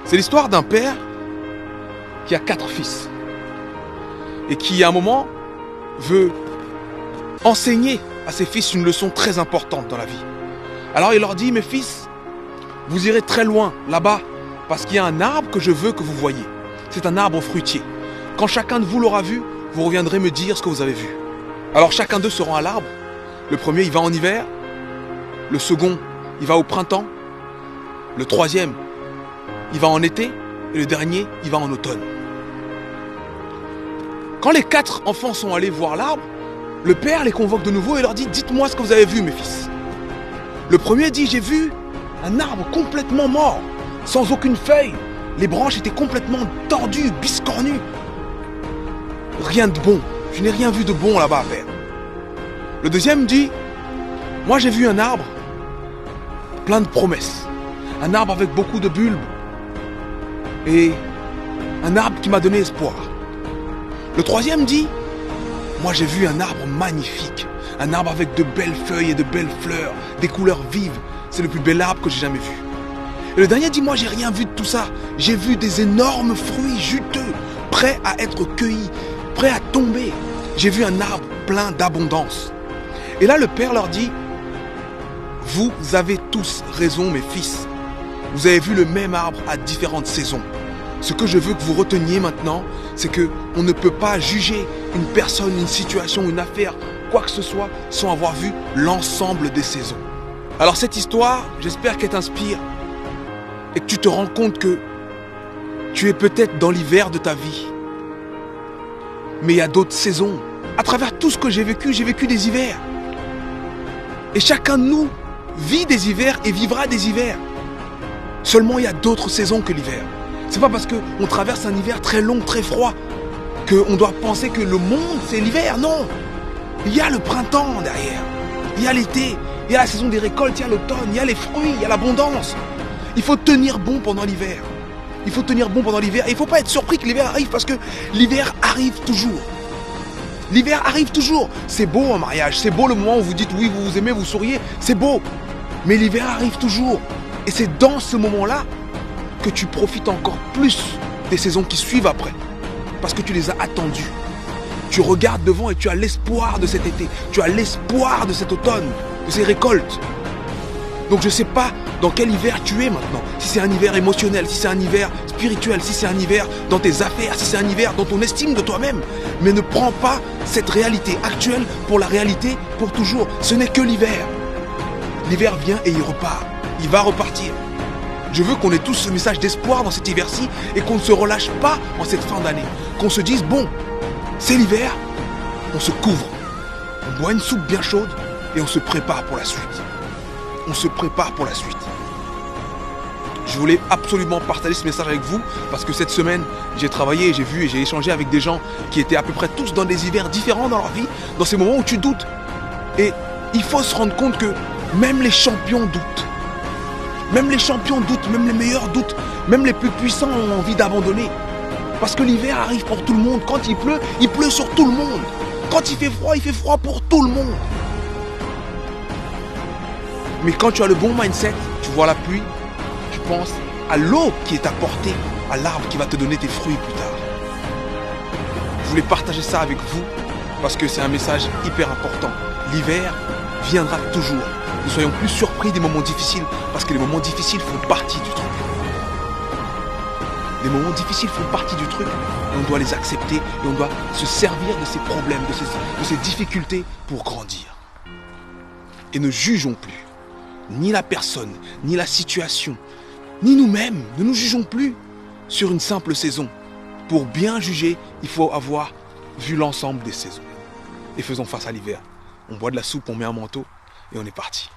C'est l'histoire d'un père qui a 4 fils et qui, à un moment, veut enseigner à ses fils une leçon très importante dans la vie. Alors il leur dit, mes fils, vous irez très loin là-bas parce qu'il y a un arbre que je veux que vous voyiez. C'est un arbre fruitier. Quand chacun de vous l'aura vu, vous reviendrez me dire ce que vous avez vu. Alors chacun d'eux se rend à l'arbre. Le premier, il va en hiver. Le second, il va au printemps. Le troisième, il va en été. Et le dernier, il va en automne. Quand les 4 enfants sont allés voir l'arbre, le père les convoque de nouveau et leur dit, dites-moi ce que vous avez vu, mes fils. Le premier dit, j'ai vu un arbre complètement mort, sans aucune feuille. Les branches étaient complètement tordues, biscornues. Rien de bon. Je n'ai rien vu de bon là-bas à faire. Le deuxième dit, moi j'ai vu un arbre plein de promesses. Un arbre avec beaucoup de bulbes. Et un arbre qui m'a donné espoir. Le troisième dit, moi j'ai vu un arbre magnifique. Un arbre avec de belles feuilles et de belles fleurs, des couleurs vives. C'est le plus bel arbre que j'ai jamais vu. Et le dernier dit, moi j'ai rien vu de tout ça. J'ai vu des énormes fruits juteux, prêts à être cueillis, prêts à tomber. J'ai vu un arbre plein d'abondance. Et là le père leur dit, vous avez tous raison mes fils. Vous avez vu le même arbre à différentes saisons. Ce que je veux que vous reteniez maintenant, c'est que on ne peut pas juger une personne, une situation, une affaire, quoi que ce soit, sans avoir vu l'ensemble des saisons. Alors cette histoire, j'espère qu'elle t'inspire et que tu te rends compte que tu es peut-être dans l'hiver de ta vie. Mais il y a d'autres saisons. À travers tout ce que j'ai vécu des hivers. Et chacun de nous vit des hivers et vivra des hivers. Seulement, il y a d'autres saisons que l'hiver. C'est pas parce qu'on traverse un hiver très long, très froid, qu'on doit penser que le monde, c'est l'hiver. Non. Il y a le printemps derrière. Il y a l'été. Il y a la saison des récoltes. Il y a l'automne. Il y a les fruits. Il y a l'abondance. Il faut tenir bon pendant l'hiver. Il faut tenir bon pendant l'hiver. Et il ne faut pas être surpris que l'hiver arrive parce que l'hiver arrive toujours. L'hiver arrive toujours. C'est beau un mariage. C'est beau le moment où vous dites oui, vous vous aimez, vous souriez. C'est beau. Mais l'hiver arrive toujours. Et c'est dans ce moment-là que tu profites encore plus des saisons qui suivent après. Parce que tu les as attendues. Tu regardes devant et tu as l'espoir de cet été. Tu as l'espoir de cet automne, de ces récoltes. Donc je ne sais pas dans quel hiver tu es maintenant. Si c'est un hiver émotionnel, si c'est un hiver spirituel, si c'est un hiver dans tes affaires, si c'est un hiver dans ton estime de toi-même. Mais ne prends pas cette réalité actuelle pour la réalité pour toujours. Ce n'est que l'hiver. L'hiver vient et il repart. Il va repartir. Je veux qu'on ait tous ce message d'espoir dans cet hiver-ci et qu'on ne se relâche pas en cette fin d'année. Qu'on se dise, bon, c'est l'hiver, on se couvre. On boit une soupe bien chaude et on se prépare pour la suite. On se prépare pour la suite. Je voulais absolument partager ce message avec vous parce que cette semaine, j'ai travaillé, j'ai vu et j'ai échangé avec des gens qui étaient à peu près tous dans des hivers différents dans leur vie, dans ces moments où tu doutes. Et il faut se rendre compte que même les champions doutent. Même les champions doutent, même les meilleurs doutent, même les plus puissants ont envie d'abandonner. Parce que l'hiver arrive pour tout le monde. Quand il pleut sur tout le monde. Quand il fait froid pour tout le monde. Mais quand tu as le bon mindset, tu vois la pluie, tu penses à l'eau qui est apportée, à l'arbre qui va te donner tes fruits plus tard. Je voulais partager ça avec vous parce que c'est un message hyper important. L'hiver viendra toujours. Ne soyons plus surpris des moments difficiles parce que les moments difficiles font partie du truc. Les moments difficiles font partie du truc et on doit les accepter et on doit se servir de ces problèmes, de ces difficultés pour grandir. Et ne jugeons plus. Ni la personne, ni la situation, ni nous-mêmes. Ne nous jugeons plus sur une simple saison. Pour bien juger, il faut avoir vu l'ensemble des saisons. Et faisons face à l'hiver. On boit de la soupe, on met un manteau et on est parti.